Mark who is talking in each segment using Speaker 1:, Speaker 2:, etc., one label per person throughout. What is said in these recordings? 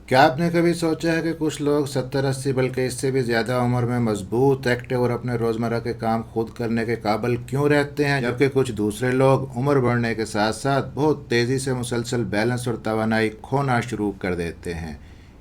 Speaker 1: क्या आपने कभी सोचा है कि कुछ लोग 70-80 बल्कि इससे भी ज़्यादा उम्र में मजबूत, एक्टिव और अपने रोज़मर्रा के काम खुद करने के काबिल क्यों रहते हैं, जबकि कुछ दूसरे लोग उम्र बढ़ने के साथ साथ बहुत तेज़ी से मुसलसल बैलेंस और तवानाई खोना शुरू कर देते हैं।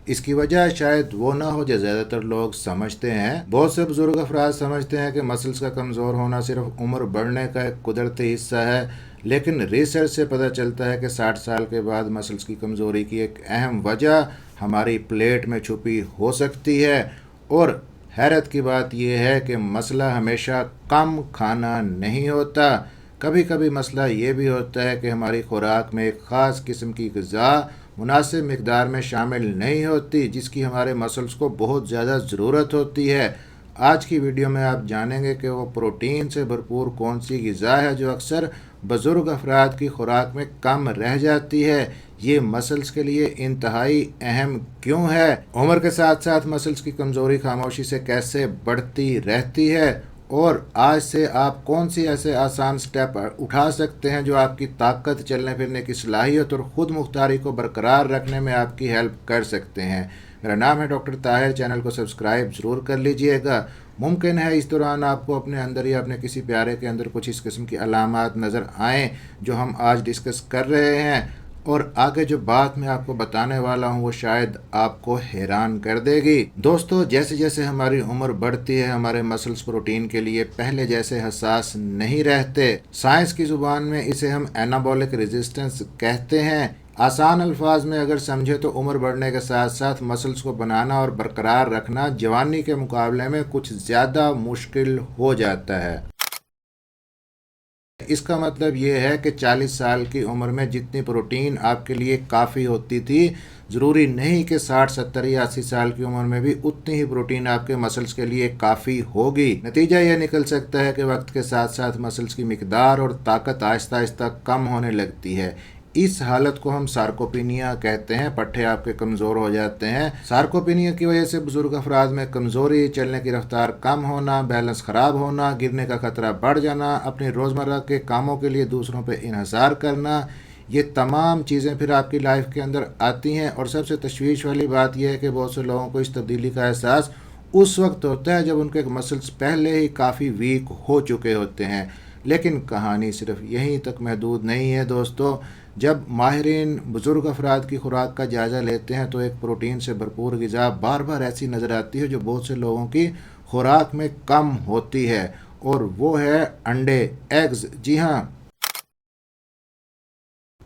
Speaker 1: इसकी वजह शायद वो ना हो जो ज़्यादातर लोग समझते हैं। बहुत से बुजुर्ग अफराद समझते हैं कि मसल्स का कमज़ोर होना सिर्फ उम्र बढ़ने का एक कुदरती हिस्सा है, लेकिन रिसर्च से पता चलता है कि 60 साल के बाद मसल्स की कमज़ोरी की एक अहम वजह हमारी प्लेट में छुपी हो सकती है। और हैरत की बात यह है कि मसला हमेशा कम खाना नहीं होता। कभी कभी मसला ये भी होता है कि हमारी खुराक में एक ख़ास किस्म की ग़िज़ा मुनासिब मिकदार में शामिल नहीं होती, जिसकी हमारे मसल्स को बहुत ज़्यादा ज़रूरत होती है। आज की वीडियो में आप जानेंगे कि वो प्रोटीन से भरपूर कौन सी ग़िज़ा है जो अक्सर बुज़ुर्ग अफराद की खुराक में कम रह जाती है। ये मसल्स के लिए इंतहाई अहम क्यों है? उम्र के साथ साथ मसल्स की कमज़ोरी खामोशी से कैसे बढ़ती रहती है? और आज से आप कौन सी ऐसे आसान स्टेप उठा सकते हैं जो आपकी ताकत, चलने फिरने की सलाहियत और ख़ुद मुख्तारी को बरकरार रखने में आपकी हेल्प कर सकते हैं। मेरा नाम है डॉक्टर ताहिर। चैनल को सब्सक्राइब ज़रूर कर लीजिएगा। मुमकिन है इस दौरान आपको अपने अंदर या अपने किसी प्यारे के अंदर कुछ इस किस्म की अलामात नज़र आएँ जो हम आज डिस्कस कर रहे हैं, और आगे जो बात मैं आपको बताने वाला हूँ वो शायद आपको हैरान कर देगी। दोस्तों, जैसे जैसे हमारी उम्र बढ़ती है हमारे मसल्स प्रोटीन के लिए पहले जैसे हसास नहीं रहते। साइंस की ज़ुबान में इसे हम एनाबॉलिक रेजिस्टेंस कहते हैं। आसान अल्फाज में अगर समझे तो उम्र बढ़ने के साथ साथ मसल्स को बनाना और बरकरार रखना जवानी के मुकाबले में कुछ ज़्यादा मुश्किल हो जाता है। इसका मतलब ये है कि 40 साल की उम्र में जितनी प्रोटीन आपके लिए काफ़ी होती थी, ज़रूरी नहीं कि 60, 70 या 80 साल की उम्र में भी उतनी ही प्रोटीन आपके मसल्स के लिए काफ़ी होगी। नतीजा यह निकल सकता है कि वक्त के साथ साथ मसल्स की मिकदार और ताकत आहिस्ता आहिस्ता कम होने लगती है। इस हालत को हम सार्कोपीनिया कहते हैं। पट्टे आपके कमज़ोर हो जाते हैं। सार्कोपीनिया की वजह से बुजुर्ग अफराद में कमज़ोरी, चलने की रफ्तार कम होना, बैलेंस ख़राब होना, गिरने का ख़तरा बढ़ जाना, अपनी रोज़मर्रा के कामों के लिए दूसरों पर इन्हिसार करना, ये तमाम चीज़ें फिर आपकी लाइफ के अंदर आती हैं। और सबसे तशवीश वाली बात यह है कि बहुत से लोगों को इस तब्दीली का एहसास उस वक्त होता है जब उनके मसल्स पहले ही काफ़ी वीक हो चुके होते हैं। लेकिन कहानी सिर्फ यहीं तक महदूद नहीं है दोस्तों। जब माहिरीन बुज़ुर्ग अफराद की खुराक का जायज़ा लेते हैं तो एक प्रोटीन से भरपूर ग़िज़ा बार बार ऐसी नज़र आती है जो बहुत से लोगों की खुराक में कम होती है, और वो है अंडे, एग्स। जी हाँ,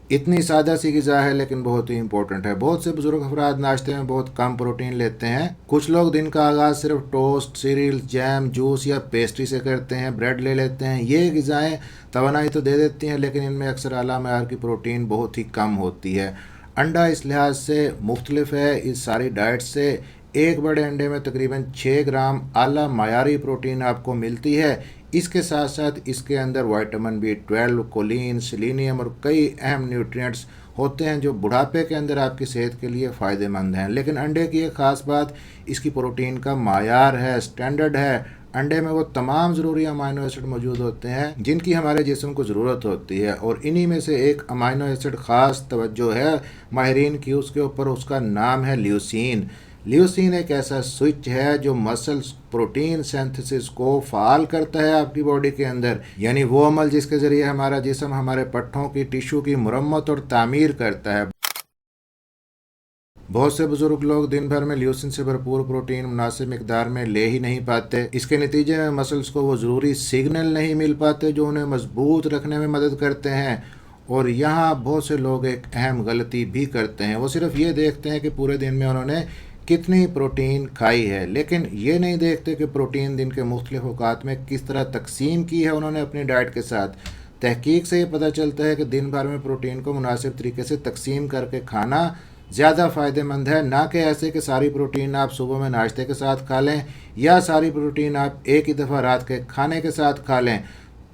Speaker 1: इतनी सादा सी ग़िज़ा है लेकिन बहुत ही इंपॉर्टेंट है। बहुत से बुजुर्ग अफराद नाश्ते में बहुत कम प्रोटीन लेते हैं। कुछ लोग दिन का आगाज़ सिर्फ टोस्ट, सीरियल, जैम, जूस या पेस्ट्री से करते हैं, ब्रेड ले लेते हैं। ये ग़िज़ाएँ तवानाई तो दे देती हैं लेकिन इनमें अक्सर आला मयार की प्रोटीन बहुत ही कम होती है। अंडा इस लिहाज से मुख्तलिफ है इस सारी डाइट से। एक बड़े अंडे में तकरीबन 6 ग्राम आला मयारी प्रोटीन आपको मिलती है। इसके साथ साथ इसके अंदर विटामिन B12, कोलिन, सेलेनियम और कई अहम न्यूट्रिएंट्स होते हैं जो बुढ़ापे के अंदर आपकी सेहत के लिए फ़ायदेमंद हैं। लेकिन अंडे की एक ख़ास बात इसकी प्रोटीन का मायार है, स्टैंडर्ड है। अंडे में वो तमाम ज़रूरी अमाइनो एसिड मौजूद होते हैं जिनकी हमारे जिस्म को ज़रूरत होती है, और इन्हीं में से एक अमाइनो एसिड ख़ास तवज्जो है माहिरीन की उसके ऊपर। उसका नाम है ल्यूसीन। ल्यूसीन एक ऐसा स्विच है जो मसल्स प्रोटीन सिंथेसिस को फ़ाल करता है आपकी बॉडी के अंदर, यानी वो अमल जिसके ज़रिए हमारा जिस्म हमारे पट्ठों की टिश्यू की मुरम्मत और तामीर करता है। बहुत से बुजुर्ग लोग दिन भर में ल्यूसीन से भरपूर प्रोटीन मुनासिब मिकदार में ले ही नहीं पाते। इसके नतीजे में मसल्स को वो ज़रूरी सिग्नल नहीं मिल पाते जो उन्हें मजबूत रखने में मदद करते हैं। और यहाँ बहुत से लोग एक अहम गलती भी करते हैं। वो सिर्फ ये देखते हैं कि पूरे दिन में उन्होंने कितनी प्रोटीन खाई है, लेकिन ये नहीं देखते कि प्रोटीन दिन के मुख्तलिफ औकात में किस तरह तकसीम की है उन्होंने अपनी डाइट के साथ। तहकीक से ये पता चलता है कि दिन भर में प्रोटीन को मुनासिब तरीके से तकसीम करके खाना ज़्यादा फ़ायदेमंद है, ना कि ऐसे कि सारी प्रोटीन आप सुबह में नाश्ते के साथ खा लें या सारी प्रोटीन आप एक ही दफ़ा रात के खाने के साथ खा लें।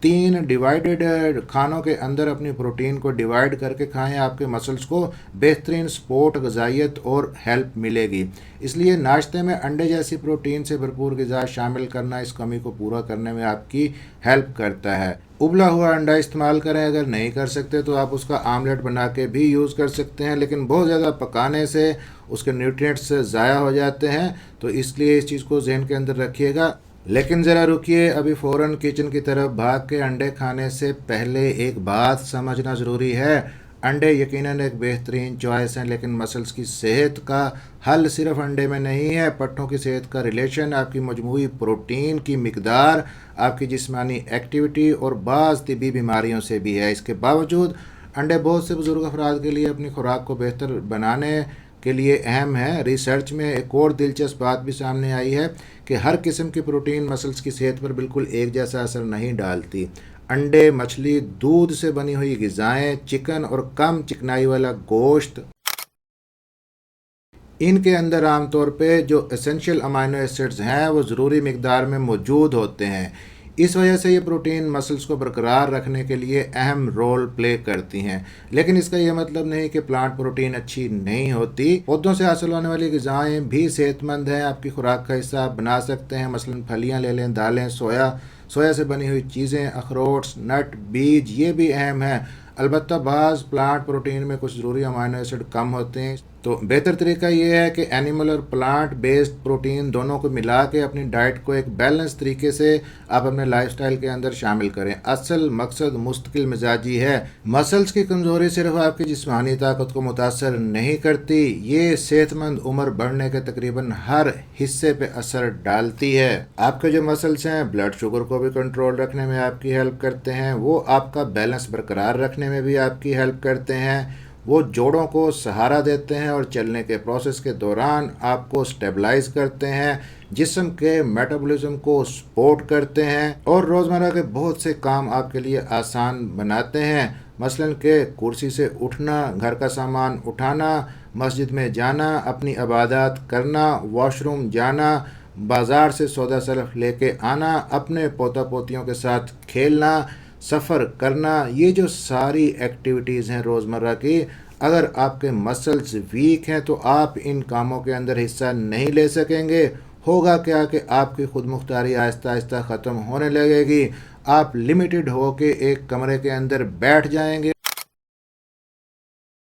Speaker 1: 3 डिवाइडेड खानों के अंदर अपनी प्रोटीन को डिवाइड करके खाएं। आपके मसल्स को बेहतरीन सपोर्ट, ग़िज़ाइयत और हेल्प मिलेगी। इसलिए नाश्ते में अंडे जैसी प्रोटीन से भरपूर ग़िज़ा शामिल करना इस कमी को पूरा करने में आपकी हेल्प करता है। ابلا ہوا انڈا استعمال کریں، اگر نہیں کر سکتے تو آپ اس کا آملیٹ بنا کے بھی یوز کر سکتے ہیں، لیکن بہت زیادہ پکانے سے اس کے نیوٹرینٹس ضائع ہو جاتے ہیں، تو اس لیے اس چیز کو ذہن کے اندر رکھیے گا۔ لیکن ذرا رکیے، ابھی فوراً کچن کی طرف بھاگ کے انڈے کھانے سے پہلے ایک بات سمجھنا ضروری ہے۔ انڈے یقیناً ایک بہترین چوائس ہیں، لیکن مسلز کی صحت کا حل صرف انڈے میں نہیں ہے۔ پٹھوں کی صحت کا ریلیشن آپ کی مجموعی پروٹین کی مقدار، آپ کی جسمانی ایکٹیویٹی اور بعض طبی بیماریوں سے بھی ہے۔ اس کے باوجود انڈے بہت سے بزرگ افراد کے لیے اپنی خوراک کو بہتر بنانے کے لیے اہم ہے۔ ریسرچ میں ایک اور دلچسپ بات بھی سامنے آئی ہے کہ ہر قسم کی پروٹین مسلز کی صحت پر بالکل ایک جیسا اثر نہیں ڈالتی۔ انڈے، مچھلی، دودھ سے بنی ہوئی غذائیں، چکن اور کم چکنائی والا گوشت، ان کے اندر عام طور پہ جو اسینشل امینو ایسڈز ہیں وہ ضروری مقدار میں موجود ہوتے ہیں۔ اس وجہ سے یہ پروٹین مسلز کو برقرار رکھنے کے لیے اہم رول پلے کرتی ہیں، لیکن اس کا یہ مطلب نہیں کہ پلانٹ پروٹین اچھی نہیں ہوتی۔ پودوں سے حاصل ہونے والی غذائیں بھی صحت مند ہیں، آپ کی خوراک کا حصہ آپ بنا سکتے ہیں۔ مثلاً پھلیاں لے لیں، دالیں، سویا سے بنی ہوئی چیزیں، اخروٹ، نٹ، بیج، یہ بھی اہم ہیں۔ البتہ بعض پلانٹ پروٹین میں کچھ ضروری امینو ایسڈ کم ہوتے ہیں، تو بہتر طریقہ یہ ہے کہ اینیمل اور پلانٹ بیسڈ پروٹین دونوں کو ملا کے اپنی ڈائٹ کو ایک بیلنس طریقے سے آپ اپنے لائف سٹائل کے اندر شامل کریں۔ اصل مقصد مستقل مزاجی ہے۔ مسلز کی کمزوری صرف آپ کی جسمانی طاقت کو متاثر نہیں کرتی، یہ صحت مند عمر بڑھنے کے تقریباً ہر حصے پہ اثر ڈالتی ہے۔ آپ کے جو مسلز ہیں بلڈ شوگر کو بھی کنٹرول رکھنے میں آپ کی ہیلپ کرتے ہیں، وہ آپ کا بیلنس برقرار رکھنے میں بھی آپ کی ہیلپ کرتے ہیں، وہ جوڑوں کو سہارا دیتے ہیں اور چلنے کے پروسیس کے دوران آپ کو سٹیبلائز کرتے ہیں، جسم کے میٹابولزم کو سپورٹ کرتے ہیں اور روزمرہ کے بہت سے کام آپ کے لیے آسان بناتے ہیں۔ مثلاً کہ کرسی سے اٹھنا، گھر کا سامان اٹھانا، مسجد میں جانا، اپنی عبادات کرنا، واش روم جانا، بازار سے سودا سلف لے کے آنا، اپنے پوتا پوتیوں کے ساتھ کھیلنا، سفر کرنا، یہ جو ساری ایکٹیویٹیز ہیں روزمرہ کی، اگر آپ کے مسلز ویک ہیں تو آپ ان کاموں کے اندر حصہ نہیں لے سکیں گے۔ ہوگا کیا کہ آپ کی خود مختاری آہستہ آہستہ ختم ہونے لگے گی، آپ لمیٹڈ ہو کے ایک کمرے کے اندر بیٹھ جائیں گے۔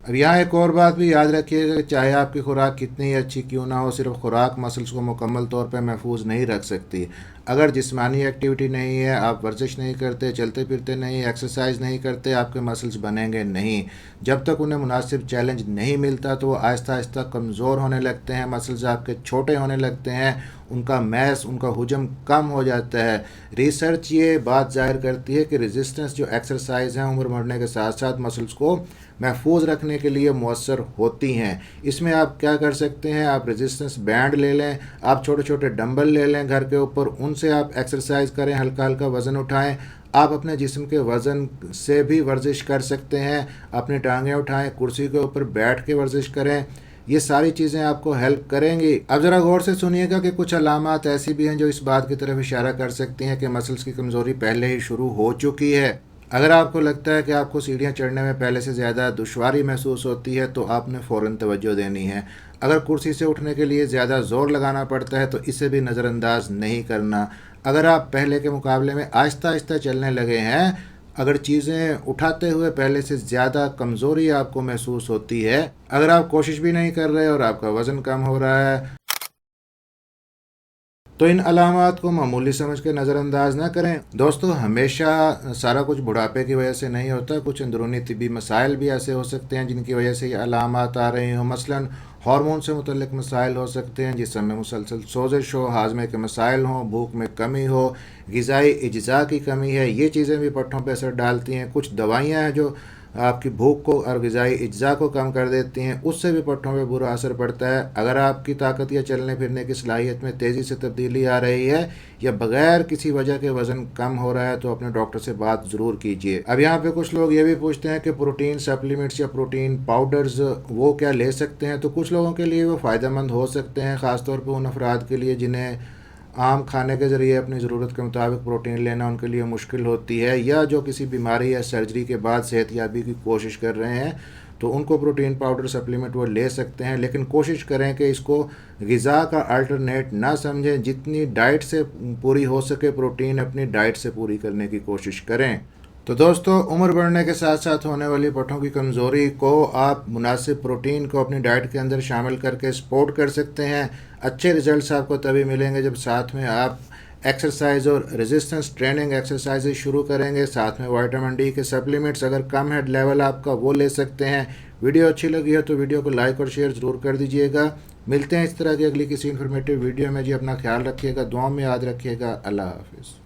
Speaker 1: اب یہاں ایک اور بات بھی یاد رکھیے گا کہ چاہے آپ کی خوراک کتنی اچھی کیوں نہ ہو، صرف خوراک مسلز کو مکمل طور پہ محفوظ نہیں رکھ سکتی۔ اگر جسمانی ایکٹیویٹی نہیں ہے، آپ ورزش نہیں کرتے، چلتے پھرتے نہیں، ایکسرسائز نہیں کرتے، آپ کے مسلز بنیں گے نہیں۔ جب تک انہیں مناسب چیلنج نہیں ملتا تو وہ آہستہ آہستہ کمزور ہونے لگتے ہیں، مسلز آپ کے چھوٹے ہونے لگتے ہیں، ان کا میس، ان کا حجم کم ہو جاتا ہے۔ ریسرچ یہ بات ظاہر کرتی ہے کہ ریزسٹنس جو ایکسرسائز ہیں عمر بڑھنے کے ساتھ ساتھ مسلز کو محفوظ رکھنے کے لیے مؤثر ہوتی ہیں۔ اس میں آپ کیا کر سکتے ہیں، آپ ریزسٹنس بینڈ لے لیں، آپ چھوٹے چھوٹے ڈمبل لے لیں گھر کے اوپر، ان سے آپ ایکسرسائز کریں، ہلکا ہلکا وزن اٹھائیں۔ آپ اپنے جسم کے وزن سے بھی ورزش کر سکتے ہیں، اپنی ٹانگیں اٹھائیں، کرسی کے اوپر بیٹھ کے ورزش کریں، یہ ساری چیزیں آپ کو ہیلپ کریں گی۔ اب ذرا غور سے سنیے گا کہ کچھ علامات ایسی بھی ہیں جو اس بات کی طرف اشارہ کر سکتی ہیں کہ مسلز کی کمزوری پہلے ہی شروع ہو چکی ہے۔ اگر آپ کو لگتا ہے کہ آپ کو سیڑھیاں چڑھنے میں پہلے سے زیادہ دشواری محسوس ہوتی ہے تو آپ نے فوراً توجہ دینی ہے۔ اگر کرسی سے اٹھنے کے لیے زیادہ زور لگانا پڑتا ہے تو اسے بھی نظر انداز نہیں کرنا۔ اگر آپ پہلے کے مقابلے میں آہستہ آہستہ چلنے لگے ہیں، اگر چیزیں اٹھاتے ہوئے پہلے سے زیادہ کمزوری آپ کو محسوس ہوتی ہے، اگر آپ کوشش بھی نہیں کر رہے اور آپ کا وزن کم ہو رہا ہے، تو ان علامات کو معمولی سمجھ کے نظر انداز نہ کریں۔ دوستو، ہمیشہ سارا کچھ بڑھاپے کی وجہ سے نہیں ہوتا، کچھ اندرونی طبی مسائل بھی ایسے ہو سکتے ہیں جن کی وجہ سے یہ علامات آ رہی ہوں۔ مثلاً ہارمون سے متعلق مسائل ہو سکتے ہیں، جسم میں مسلسل سوزش ہو، ہاضمے کے مسائل ہوں، بھوک میں کمی ہو، غذائی اجزاء کی کمی ہے، یہ چیزیں بھی پٹھوں پہ اثر ڈالتی ہیں۔ کچھ دوائیاں ہیں جو آپ کی بھوک کو اور غذائی اجزاء کو کم کر دیتی ہیں، اس سے بھی پٹھوں پہ برا اثر پڑتا ہے۔ اگر آپ کی طاقت یا چلنے پھرنے کی صلاحیت میں تیزی سے تبدیلی آ رہی ہے یا بغیر کسی وجہ کے وزن کم ہو رہا ہے تو اپنے ڈاکٹر سے بات ضرور کیجیے۔ اب یہاں پہ کچھ لوگ یہ بھی پوچھتے ہیں کہ پروٹین سپلیمنٹس یا پروٹین پاؤڈرز وہ کیا لے سکتے ہیں؟ تو کچھ لوگوں کے لیے وہ فائدہ مند ہو سکتے ہیں، خاص طور پہ ان افراد کے لیے جنہیں عام کھانے کے ذریعے اپنی ضرورت کے مطابق پروٹین لینا ان کے لیے مشکل ہوتی ہے، یا جو کسی بیماری یا سرجری کے بعد صحت یابی کی کوشش کر رہے ہیں تو ان کو پروٹین پاؤڈر سپلیمنٹ وہ لے سکتے ہیں، لیکن کوشش کریں کہ اس کو غذا کا الٹرنیٹ نہ سمجھیں۔ جتنی ڈائٹ سے پوری ہو سکے پروٹین اپنی ڈائٹ سے پوری کرنے کی کوشش کریں۔ तो दोस्तों, उम्र बढ़ने के साथ साथ होने वाली पट्टों की कमज़ोरी को आप मुनासिब प्रोटीन को अपनी डाइट के अंदर शामिल करके सपोर्ट कर सकते हैं। अच्छे रिजल्ट्स आपको तभी मिलेंगे जब साथ में आप एक्सरसाइज और रेजिस्टेंस ट्रेनिंग एक्सरसाइजेज शुरू करेंगे। साथ में विटामिन डी के सप्लीमेंट्स अगर कम है लेवल आपका, वो ले सकते हैं। वीडियो अच्छी लगी हो तो वीडियो को लाइक और शेयर ज़रूर कर दीजिएगा। मिलते हैं इस तरह की अगली किसी इन्फॉर्मेटिव वीडियो में। जी अपना ख्याल रखिएगा, दुआ में याद रखिएगा। अल्लाह हाफिज़।